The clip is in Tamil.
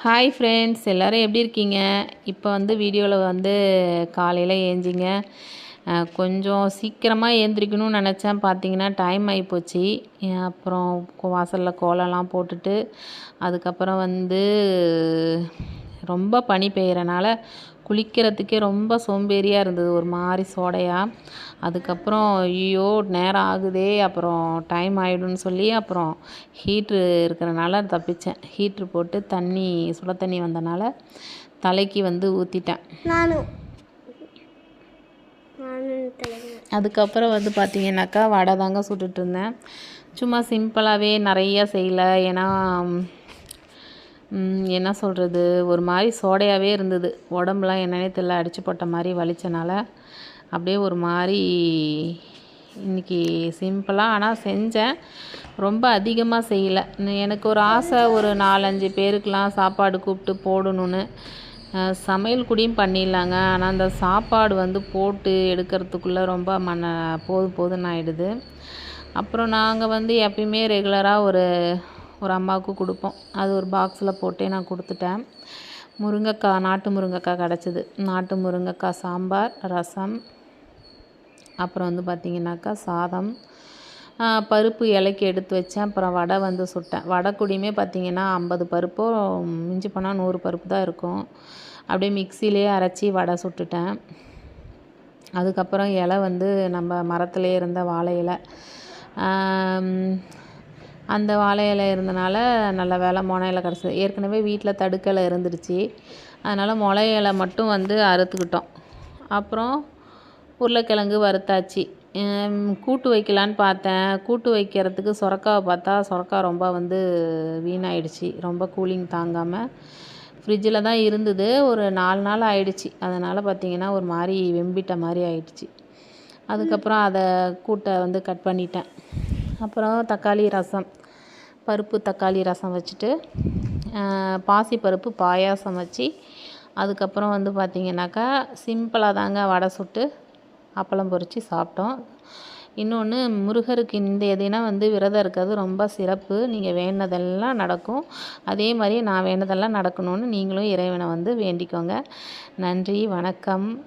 ஹாய் ஃப்ரெண்ட்ஸ், எல்லோரும் எப்படி இருக்கீங்க? இப்போ வீடியோவில் காலையில் ஏஞ்சிங்க. கொஞ்சம் சீக்கிரமாக ஏந்திரிக்கணும்னு நினச்சேன். பார்த்தீங்கன்னா டைம் ஆகிப்போச்சு. அப்புறம் வாசலில் கோலம்லாம் போட்டுட்டு அதுக்கப்புறம் ரொம்ப பனி பெய்யறனால குளிக்கிறதுக்கே ரொம்ப சோம்பேறியாக இருந்தது, ஒரு மாதிரி சோடையாக. அதுக்கப்புறம் ஐயோ நேரம் ஆகுதே, அப்புறம் டைம் ஆகிடும்னு சொல்லி அப்புறம் ஹீட்ரு இருக்கிறனால தப்பித்தேன். ஹீட்ரு போட்டு சுட தண்ணி வந்தனால தலைக்கு ஊற்றிட்டேன். அதுக்கப்புறம் பார்த்தீங்கன்னாக்கா வடை தாங்க சுட்டுட்ருந்தேன். சும்மா சிம்பிளாகவே நிறையா செய்யலை. ஏன்னா என்ன சொல்கிறது, ஒரு மாதிரி சோடையாகவே இருந்தது. உடம்புலாம் என்னன்னே தெரியல, அடித்து போட்ட மாதிரி வலிச்சனால அப்படியே ஒரு மாதிரி இன்றைக்கி சிம்பிளாக ஆனால் செஞ்சேன். ரொம்ப அதிகமாக செய்யலை. எனக்கு ஒரு ஆசை, ஒரு 4-5 பேருக்கெலாம் சாப்பாடு கூப்பிட்டு போடணுன்னு. சமையல் கூடயும் பண்ணிடலாங்க. ஆனால் அந்த சாப்பாடு போட்டு எடுக்கிறதுக்குள்ளே ரொம்ப போதும்னு ஆகிடுது. அப்புறம் நாங்கள் எப்பயுமே ரெகுலராக ஒரு அம்மாவுக்கு கொடுப்போம். அது ஒரு பாக்ஸில் போட்டே நான் கொடுத்துட்டேன். முருங்கைக்காய், நாட்டு முருங்கைக்காய் கிடச்சிது. நாட்டு முருங்கைக்காய் சாம்பார், ரசம், அப்புறம் பார்த்திங்கனாக்கா சாதம், பருப்பு இலைக்கு எடுத்து வச்சேன். அப்புறம் வடை சுட்டேன். வடை கூடயுமே பார்த்திங்கன்னா 50 பருப்போ மிஞ்சி போனால் 100 பருப்பு தான் இருக்கும். அப்படியே மிக்சிலே அரைச்சி வடை சுட்டுட்டேன். அதுக்கப்புறம் இலை நம்ம மரத்துலே இருந்த வாழை இலை, அந்த வாழை இலை இருந்தனால நல்ல வேலை மொனை இலை கிடச்சிது. ஏற்கனவே வீட்டில் தடுக்கலை இருந்துருச்சு. அதனால் மொளை இலை மட்டும் அறுத்துக்கிட்டோம். அப்புறம் உருளைக்கிழங்கு வறுத்தாச்சு. கூட்டு வைக்கலான்னு பார்த்தேன். கூட்டு வைக்கிறதுக்கு சுரக்காவை பார்த்தா சுரக்கா ரொம்ப வீணாயிடுச்சு. ரொம்ப கூலிங் தாங்காமல் ஃப்ரிட்ஜில் தான் இருந்தது. ஒரு 4 நாள் ஆயிடுச்சு. அதனால் பார்த்திங்கன்னா ஒரு மாதிரி வெம்பிட்ட மாதிரி ஆயிடுச்சு. அதுக்கப்புறம் அதை கூட்டை கட் பண்ணிட்டேன். அப்புறம் தக்காளி ரசம், பருப்பு தக்காளி ரசம் வச்சுட்டு பாசிப்பருப்பு பாயாசம் வச்சு, அதுக்கப்புறம் பார்த்திங்கனாக்கா சிம்பிளாக தாங்க வடை சுட்டு அப்பளம் பொரித்து சாப்பிட்டோம். இன்னொன்று, முருகருக்கு இந்த தினம் விரதம் இருக்கிறது ரொம்ப சிறப்பு. நீங்கள் வேண்டினதெல்லாம் நடக்கும். அதே மாதிரி நான் வேண்டினதெல்லாம் நடக்கணும்னு நீங்களும் இறைவனை வேண்டிக்கோங்க. நன்றி, வணக்கம்.